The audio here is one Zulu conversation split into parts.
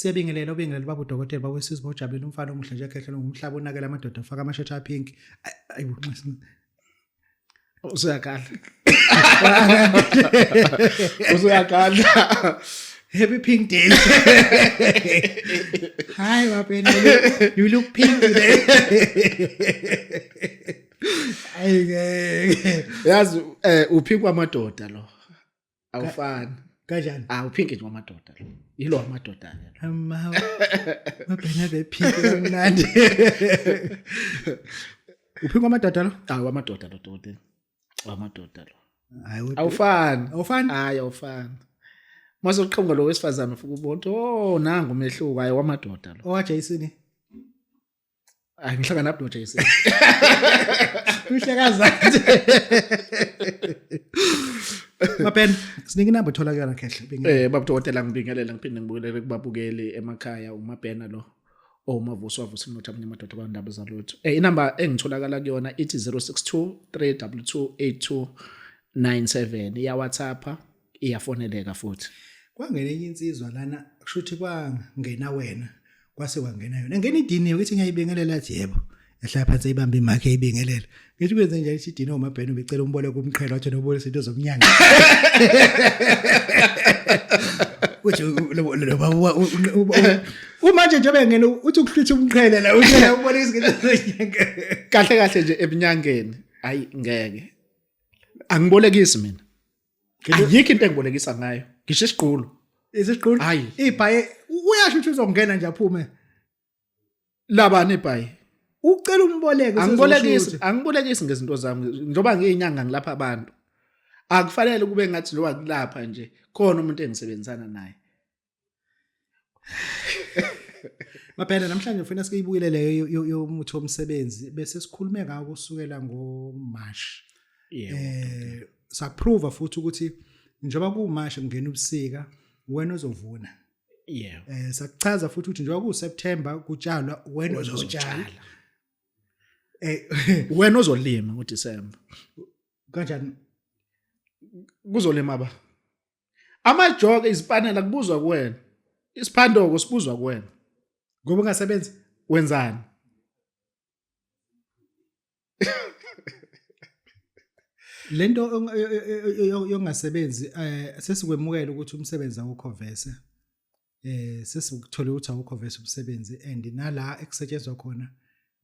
Siyabingelela ubingelela baba udokotela bawesizwe bojabulile umfana omuhle nje ekhehlela ngumhlaba onakela amadoda afaka amashati apink. Ayibuqisi. Usuyakhala. Usuyakhala. Happy pink day. Hi, Mapena. You look pink today. Yazi uphinki wamadoda lo. Awufani. Kanjani? Uphinki nje wamadoda lo. Yilo wamadoda ke. Mapena be pink kamnandi. Uphinki wamadoda lo? Wamadoda lo dokotela. Wamadoda lo. Hayi awufani. Awufani? Hayi awufani. Mase uqhamuka lo wesifazane ufika ubona nangu umehluko hayi wamadoda lo. OwaJason. Ngihlangana nabu noJason. Uhlekazathi. Mapena sinika inamba etholakala khehle. Babu dokotela ngibingelela ngiphinde ngibukele kubabukeli emakhaya umapena lo. Mavuso wavusa umuntu abanye amadoda abandaba zalutho. Inamba engitholakala kuyona ithi 062 322 8297 ya WhatsApp iyafoneleka futhi. Kwangena enye insizwa lana kushuthi kwangena wena kwase kwangena yona ngena idini ukuthi ngiyayibingelela athi yebo ehlala phansi ayibambe imakhe ayibingelela ngithi kwenze njalo idini omabheno becela umboleko umqhela wathi nobole izinto zomnyanga uthi manje nje bengena uthi ukuhlutha umqhele la uthela umboleko izinto zomnyanga kahle kahle nje ebunyangeni hayi ngeke angibolekisi mina ayikho into engibolekisa ngayo ngisho isiqulu isiqulu ibhaye uyasho ukuthi uzongena nje aphume labani ibhaye ucela umboleko angibolekisi ngezinto zami njoba ngiyinyanga ngilapha abantu akufanele kube ngathi lo wakulapha nje khona umuntu engisebenzisana naye. Maphela namhlanje ufuna sikuyibukele leyo yomuthi womsebenzi bese sikhulume ngako kusukela ngoMarch. Saprove futhi ukuthi njoba kuMarch ngena ubusika wena uzovuna. Sakuchaza futhi ukuthi njoba kuSeptember kutshalwa wena uzotshala. Wena uzolima ngoDecember. Kanjani? Kuzolima ba? Amajoke izipanela kubuzwa kuwena. Isiphandoko sibuzwa kuwena. Ngoba ungasebenzi wenzani? Lento yongasebenzi sesikwemukela ukuthi umsebenzi awukho vese. Sesikuthola ukuthi awukho vese umsebenzi and nala ekusetshenzwa khona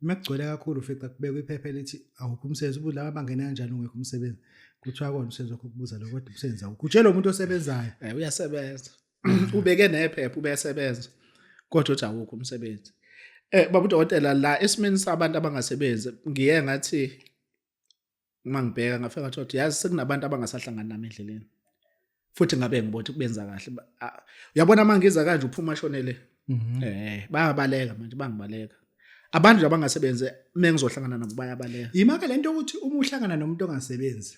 makugcwele kakhulu ufica kubekwe iphepha elithi awukho umsebenzi ubulaba abangena kanjani ungekho umsebenzi kuthiwa kona umsebenzi wakho kubuza lo kodwa umsebenzi awukho utshela umuntu osebenzayo uyasebenza ubeke nephepha ubesebenza kodwa uthi awukho umsebenzi. Babu dokotela la esimeni sabantu abangasebenzi ngiye ngathi mangibheka ngafika ngathi yazi sekunabantu abangasahlangana nami endleleni futhi ngabe ngibothe kubenza kahle uyabona mangiza kanje uphuma shonele bayabaleka manje bangibaleka abantu nje abangasebenze mengizohlangana nabo bayabaleka. Imaka lento ukuthi uma uhlangana nomuntu ongasebenzi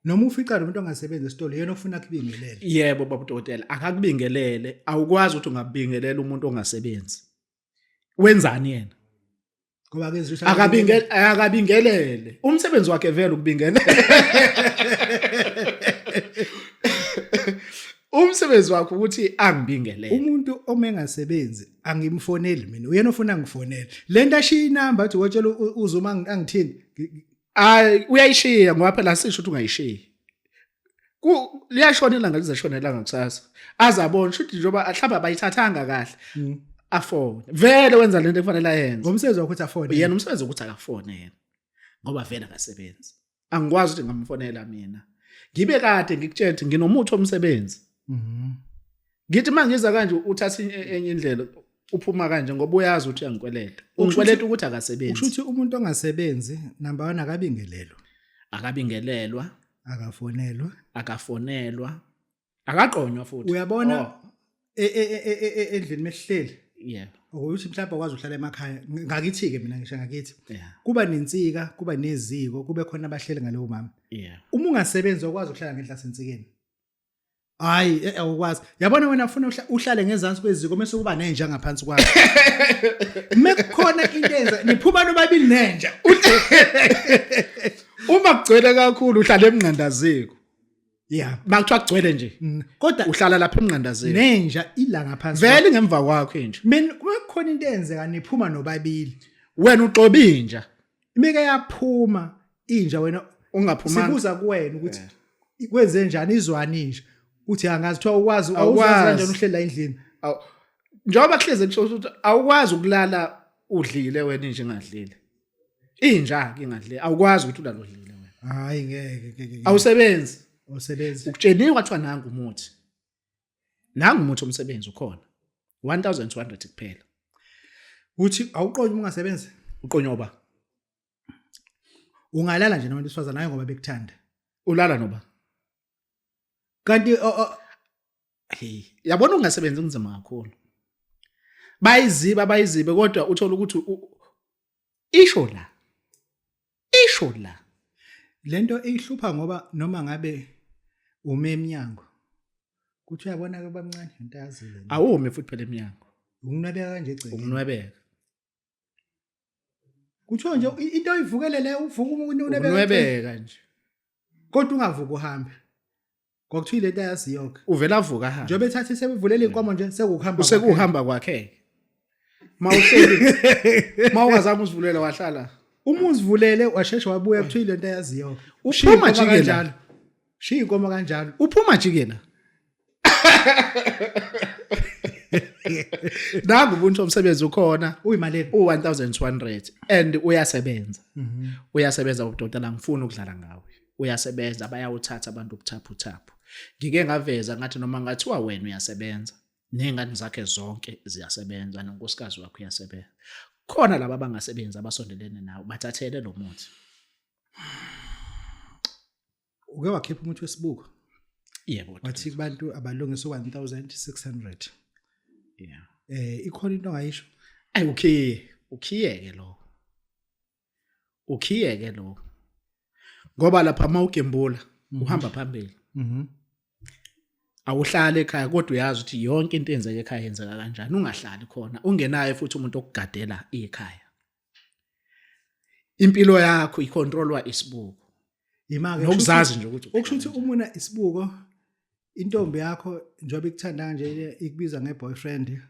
noma ufica nomuntu ongasebenzi esitolo yena ofuna kubingelele. Yebo babu dokotela akakubingelele awukwazi ukuthi ungabingelela umuntu ongasebenzi wenzani yena ngoba ke akabingelele umsebenzi wakhe vele ukubingelela. Umsebenzi wakho ukuthi angibingelele. Umuntu omengasebenzi angimfoneli mina uyena ofuna ngifonele lento ashiya inamba athi watshela uzuma angithini uyayishiya ngoba phela sisho ukuthi ungayishiya liyashonela ngalizashonela ngakusasa azabona ukuthi njoba ahlaba bayithathanga kahle afone vele wenza lento ekufanele ayenze ngomsebenzi wakho ukuthi afone yena umsebenzi ukuthi akafone yena ngoba vele akasebenzi angikwazi ukuthi ngamfonela mina ngibe kade ngikutshela ukuthi nginomuthi womsebenzi. Ngithi mangiza kanje uthatha enye indlela uphuma kanje ngoba uyazi ukuthi uyangikweleta ungikweleta ukuthi akasebenzi. Ushuthi umuntu ongasebenzi number 1 akabingelelwa akafonelwa akaqonywa futhi uyabona endlini mehleli yebo ukuthi mhlawumbe akwazi ukuhlala emakhaya ngakithi ke mina ngisho ngakithi kuba nensika kuba neziko kube khona abahleli ngalowo mama uma ungasebenzi ukwazi ukuhlala ngendlela sensikeni hayi awukwazi yabona wena ufuna uhlale ngezansi kweziko mase kuba nenja ngaphansi kwakho mekukhona into enza niphuma nobabili nenja. Uma kugcwele kakhulu uhlala emnqandaziko yeah Makuthiwa kugcwele nje. kodwa Uhlala lapha emnqandazeni. nenja ila ngaphansi Vele ngemva kwakho nje. mina kukhona into eyenzeka niphuma nobabili Wena uxobinja. imike yaphuma inja wena Ungaphuma. sibuza kuwena ukuthi kwenze njani izwani nje uthi angazithiwa ukwazi kanjani uhlela endlini Njengoba kuhleze kusho ukuthi awukwazi ukulala udlile wena nje engadlile. Inja ke ingadlile awukwazi ukuthi ulala udlile wena. hayi ngeke Awusebenzi. usebenzi Ukutsheniwe kwathiwa nangu umuthi. Nangu umuthi omsebenzi ukhona. 1200 kuphela. uthi awuqonye ungasebenzi Uqonyoba. ungalala nje nabantu besifazana naye ngoba bekuthanda Ulala noba. kanti Hey, yabona ungasebenzi kunzima kakhulu. Bayizibe kodwa uthola ukuthi isho la. lento ihlupha ngoba noma ngabe ume eminyango kuthi uyabona ke bamncane into yazile Awume futhi phela eminyango. ukunwebeka kanje egceke Ukunwebeka. kuthiwa nje into oyivukele le uvuka umuntu Unwebeka nje. kodwa ungavuka uhambe kwakuthiwa lento yaziyoka Uvela avuka hamba. njobe ethathi sebevulela inkomo nje sekuhamba Usekuhamba kwakhe. Mawuhleli. Mawungazama usivulela wahlala. uma uzivulele washesha wabuya kuthiwa lento yaziyoka Uphuma jikela. shiya inkomo kanjalo Uphuma jikela. Nangu ubuntu omsebenzi ukhona. uyimaleni U1200 and uyasebenza. Uyasebenza ubudokotela ngifuna ukudlala ngawe. Uyasebenza bayawuthatha abantu ubuthaphu. Ngike ngaveza ngathi noma ngathiwa wena uyasebenza. Nengane zakhe zonke ziyasebenza nonkosikazi wakho uyasebenza. Khona laba abangasebenzi abasondelene nawe bathathele lo muthi. uke wakhipha umuthi wesbuko Yebo. wathi kubantu abalungisa 1600 Yeah. ikhona into ongayisho Ayi ukhiyeke lo. Ukhiyeke lo. Ngoba lapha mawugembula uhamba phambili. Awuhlala ekhaya kodwa uyazi ukuthi yonke into enzeke ekhaya yenzeka kanjani ungahlali khona ungenayo futhi umuntu okugadela ekhaya. Impilo yakho icontrolwa isibuko. imake Nokuzazi nje ukuthi okusho ukuthi umuna isibuko intombi yakho njobe ikuthanda kanje ikubiza ngeboyfriend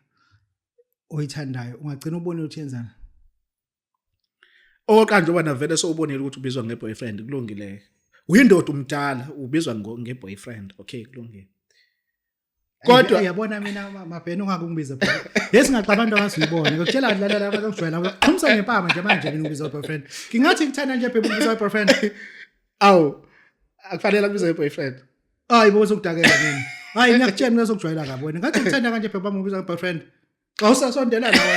oyithandayo ungagcina ubone ukuthi yenzani okanje oba navele sowubonile ukuthi ubizwa ngeboyfriend kulungile. Uyindoda umdala ubizwa ngeboyfriend okay kulungile. Kodwa yabona mina mabheno ungakungibiza phela yesingaxa abantu abasuyibona ngikutshela dlalela abantu okujwayela qhumsa ngempama nje manje mina ubiza boyfriend ngingathi ngithanda nje phela ubiza boyfriend awu akufanele ukubiza ngeboyfriend. hayi bo sokudakela mina hayi ngiyakutshela mina sokujwayela ngabona ngathi ngithanda kanje phela ubiza boyfriend xa usasondela nawe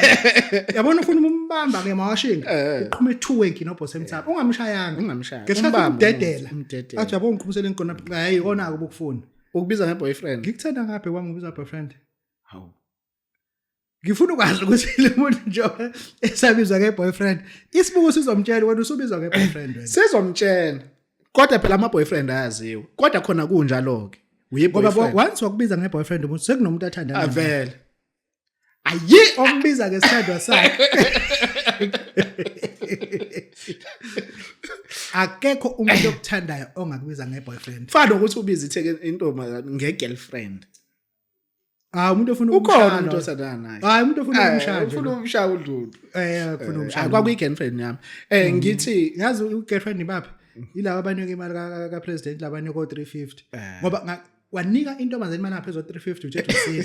yabona ufuna umbamba ke mawashinga uqhume 2 wenki nobhosi emthapha ungamshayanga Umbamba ngededela athi yabona ngiqhumisela inkona hayi ikona ke ubukufuna ukubiza ngeboyfriend. ngikuthanda ngaphe kwami ubiza boyfriend Hawu. ngifuna ukwazi ukuthi le muntu nje esabizwa ngeboyfriend isibuko sizomtshela wena usubizwa ngeboyfriend wena Sizomtshela. Kodwa phela ama boyfriend ayaziwa. Kodwa khona kunjalo ke. Ngoba once wakubiza ngeboyfriend umuntu sekunomuntu athanda naye. Avele. Ayi ombiza ngesithandwa sakhe. Akekho umuntu okuthandayo ongakubiza ngeboyfriend. Fana ukuthi ubiza itheke intombazana ngegirlfriend. Umuntu ofuna ukhona umshado. umuntu osandana naye. Hayi umuntu ofuna umshado. Ufuna umshado udlulu. Ufuna umshado. Akwakuyi girlfriend yami. Ngithi yazi ugirlfriend ibaphi? Yilabo abanika imali ka president labanika 350. Ngoba wanika intombazana imali ngaphezulu 350 ujethe usile.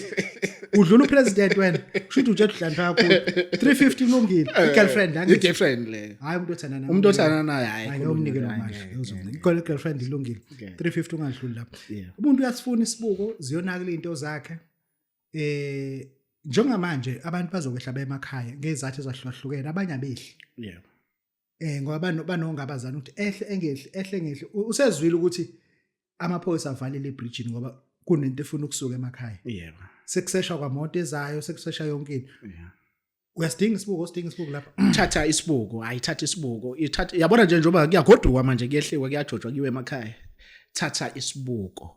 Udlula upresident wena. Kushuthi ujethe uhlanhla kakhulu. 350 kulungile. Igirlfriend la ngithi. Igirlfriend le. Hayi umuntu othanda naye. Umuntu othanda naye hayi. Ayomnikela manje. Uzomnika igirlfriend ilungile. 350 ungadluli lapha. Umuntu uyasifuna isbuko ziyonakala into zakhe. Njengamanje abantu bazokwehla bemakhaya ngezathu ezahlukahlukene abanye abehli. Yeah. Ngoba banongabazana ukuthi ehle ngehle usezwile ukuthi amaphoyisa avalile ibridge ngoba kunento efuna ukusuka emakhaya. Yeah. Sekusesha kwamoto ezayo sekusesha yonke into. Yeah. Uyasidinga isibuko lapha. Thatha isibuko, ayithatha isibuko. Ithatha yabona nje njoba kuyagoduka manje kuyehliwa kuyajojwa kiwe emakhaya. Thatha isibuko.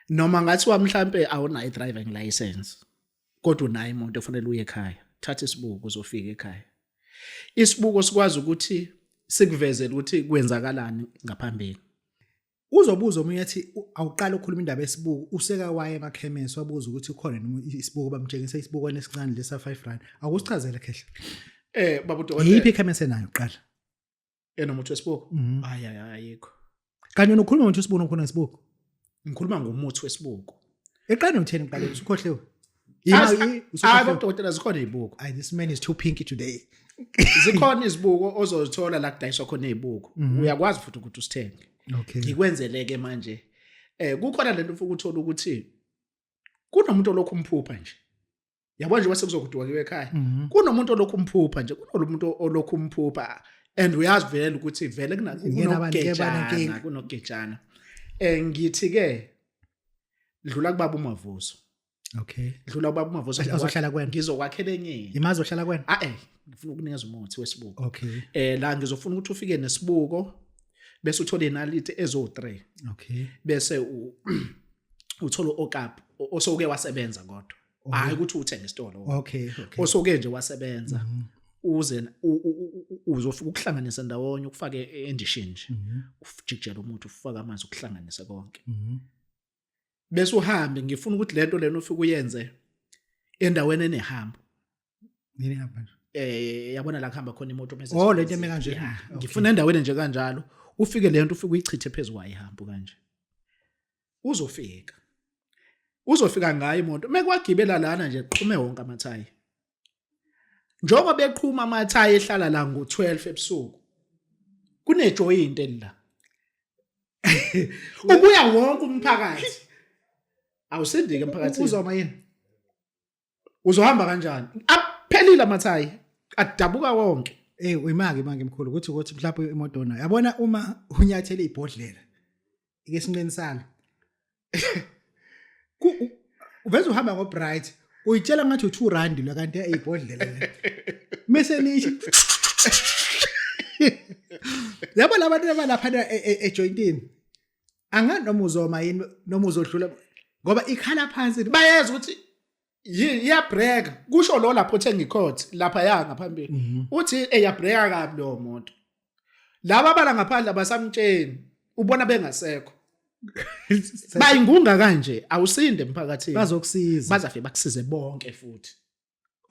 Noma ngathi wa mhlambe awunayo driving license. Kodwa unayo imoto efanele uye ekhaya. Thatha isibuko uzofika ekhaya. Isibuko sikwazi ukuthi sikuvezele ukuthi kwenzakalani ngaphambili. uzobuza omunye athi awuqala ukukhuluma indaba yesibuko useka waye emakhemesi wabuza ukuthi ukhona noma isibuko bamtshengisa isibuko esincane lesa 5 rand akusichazele khehla Babu Dokotela yiphi ikhemesi enayo qala enomuthi wesibuko ayikho kanye nokukhuluma ngomuthi wesibuko nokhona isibuko ngikhuluma ngomuthi wesibuko eqane utheni uqale usukhohlewe Babu Dokotela zikhona izibuko this man is too pinky today zikhona izibuko ozozithola la kudayiswa khona izibuko uyakwazi futhi ukuthi usithenge okay ngikwenzeleke manje kukhona lento ufuna ukuthola ukuthi kunomuntu olokhu umphupha nje yabo nje base kuzokuduka kiwe ekhaya kunomuntu olokhu umphupha nje kunomuntu olokhu umphupha and uyazi vele ukuthi vele kunogejana ngithi ke dlula kuBabu Mavuso okay dlula kuBabu Mavuso azohlala kwena ngizokwakhela enye imazi ohlala kwena ngifuna ukunikeza umuthi wesibuko okay la ngizofuna ukuthi ufike nesibuko bese uthola inalite ezo3 okay bese uthola okap osoke wasebenza kodwa hayi ukuthi uthenge isitolo okay osoke nje wasebenza uze uzofika ukuhlanganisa ndawonye ukufake endishini nje ufijikela umuthi ufaka amanzi ukuhlanganisa konke bese uhambe ngifuna ukuthi lento lena ufike uyenze endaweni enehamba nini hamba yabona la kuhamba khona imoto mase lento eme kanje ngifuna endaweni nje kanjalo ufike lento ufike uyichithe phezulu wayihamba kanje uzofika ngayo imoto mekwagibela lana nje qhume wonke amathayi njengoba beqhuma amathayi ehlala la ngo12 ebusuku kunejoyint elila ubuya wonke umphakathi awusindike emphakathini uzoma yini uzohamba kanjani aphelile amathayi adabuka wonke uyimake mkhulu ukuthi mhlawumbe imoto nayo yabona uma unyathele ibhodlela ike sinqeni salo uveze uhamba ngobright uyitshela ngathi u2 rand lo kanti eyibhodlela le mase nishi yabo labantu abalapha ejointini angani noma uzoma yini noma uzodlula ngoba ikhala phansi bayeza ukuthi iyabreaka kusho lo lapho uthenga ikhoti lapha ya ngaphambili uthi eyabreaka kabi lo moto laba abala ngaphandle abasamtsheni ubona bengasekho bayingunga kanje awusinde emphakathini bazokusiza bazafike bakusize bonke futhi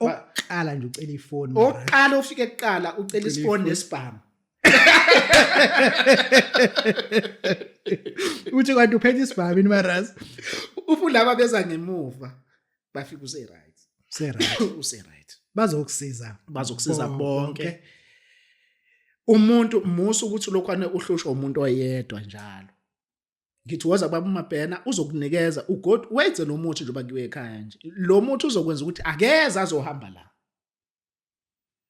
oqala nje ucela ifoni oqala ufike eqala ucela isifoni nesibhamu uthi kanti uphethe isibhamu ini marazi ufunda ababeza ngemuva bafika useright bazokusiza bonke umuntu musu ukuthi lokwane uhlushwa umuntu oyedwa njalo ngithi woza baba uMabhena uzokunikeza ugod wenze lo muthi njoba kiwe ekhaya nje lo muthi uzokwenza ukuthi akeze azohamba la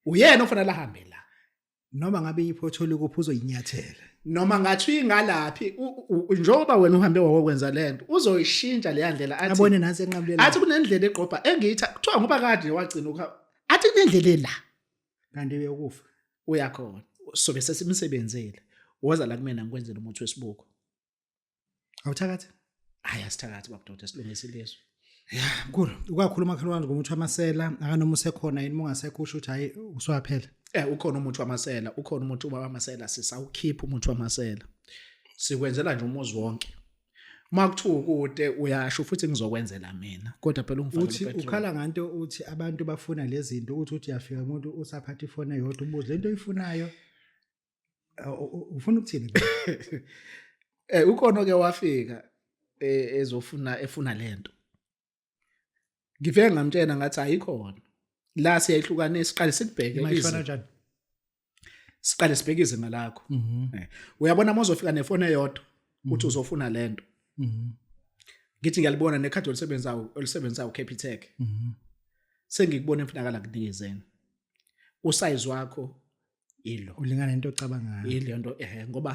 uyena ofanele ahambe la noma ngabe iphotholi kuphi uzoyinyathela noma ngathi ingalaphi njoba wena uhambe wakwenza lento uzoyishintsha le yandlela athi abone nansi enqabulela athi kunendlela eqopha engithi kuthiwa ngoba kade wagcina athi kunendlela la kanti uyokufa uyakhona so bese simsebenzele woza la kumina ngikwenzela umuthi wesibuko awuthakathi asithakathi Babu Dokotela silungisile leso mkhulu ukwakhuluma khona ngomuthi wamasela akanoma usekhona yini ungasekho usho ukuthi hayi uswaphela ukhona umuthi wamasela ukhona umuthi wamasela sisawukhipha umuthi wamasela sikwenzela nje umuzi wonke makuthiwa ukude uyasho futhi ngizokwenzela mina kodwa phela ungifakele upetrol uthi ukhala nganto uthi abantu bafuna lezi zinto uthi uyafika umuntu usaphatha ifoni eyodwa ubuze lento oyifunayo ufuna ukuthini ukhona ke wafika efuna lento ngiveke ngamtshela ngathi ayikhona la siyayihlukanisa siqale sikubheke mayifana njani siqale sibheke izinga lakho uyabona mawuzofika nefoni eyodwa uthi uzofuna lento ngithi ngiyalibona nekhadi olisebenzayo Capitec sengikubona emfunakala kunikezeni usize wakho ilo ulingana into ocabangayo ile nto ngoba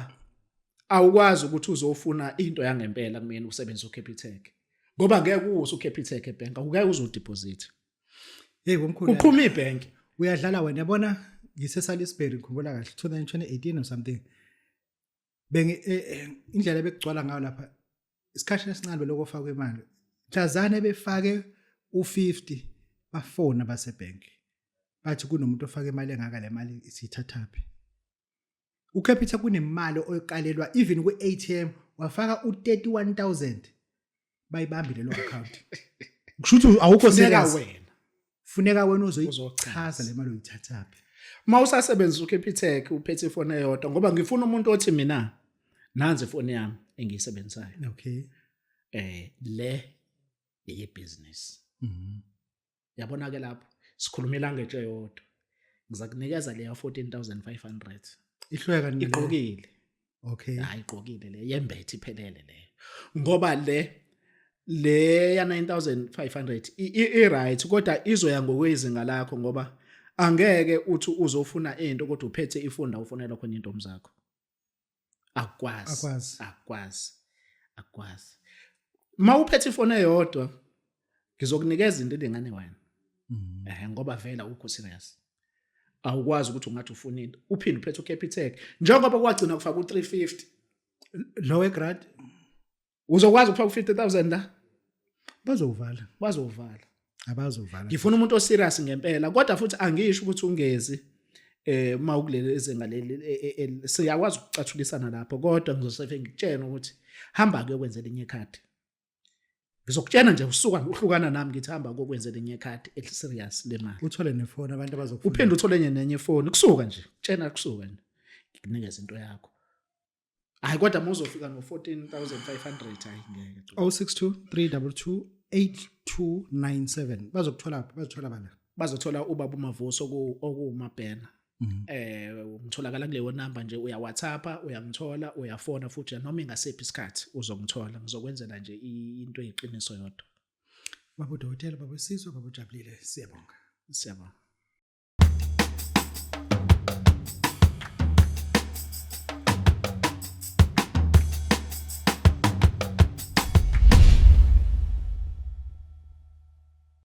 awukwazi ukuthi uzofuna into yangempela kumina usebenza uCapitec ngoba ngeke uwuse uCapitec ebank awukeke uzodeposit bomkhulu uqhuma ibank uyadlala wena yabona ngisesalisbury ngikhumbula kahle 2018 or something indlela bekugcwala ngayo lapha isikhathi esincane lokufaka imali mhlazane befake u50 bafona basebank bathi kunomuntu ofaka imali engaka le mali isithathaphi uCapitec kunemali oyiqalelwa even ku-ATM wafaka u31,000 bayibambile lo account kusho ukuthi awukho serious funeka wena uzoyichaza le mali oyithathaphi mawusasebenzisa uCapitec uphethe ifoni eyodwa ngoba ngifuna umuntu othi mina nanzi ifoni yami engiyisebenzisayo okay le yebusiness yabona ke lapho sikhuluma language eyodwa ngizakunikeza le ya 14,500 ihlweka iqokile okay hayi iqokile le yembethe iphelele le ngoba le ya 9,500 i right kodwa izoya ngokwezinga lakho ngoba angeke uthi uzofuna into kodwa uphethe ifunda ufonela khona intombi zakho akwazi mawuphethe ifoni eyodwa ngizokunikeza into elingane wena ngoba vela ukho serious awukwazi ukuthi ungathi ufuna into uphinde uphethe uCapitec njengoba kwagcina kufaka u350 lower grade uzokwazi ukufaka u50,000 la bazovala abazovala ngifuna umuntu oserious ngempela kodwa futhi angisho ukuthi ungezi mawukulele izinga leli siyakwazi ukucathulisana lapho kodwa ngizosefe ngikutshena ukuthi hamba ke ukwenza lenye ikhadi ngizokutshena nje uhlukana nami ngithi hamba kokwenza lenye ikhadi eliserious lemali uthole nefoni abantu abazokufuna uphinde uthole nenye ifoni kusuka nje tshena kusuka nje ngikunikeza into yakho hayi kodwa mawuzofika no14,500 hayi ngeke 062 322 8297 bazothola bala bazothola uBabu Mavuso okuMabhena ngitholakala kuleyo number nje uya WhatsApp uyangithola uyafona futhi noma ingasephi isikhathi uzongithola ngizokwenzela nje into eyiqiniso yodwa Babu Dokotela Babu Sizwe Babu Jabulile siyabonga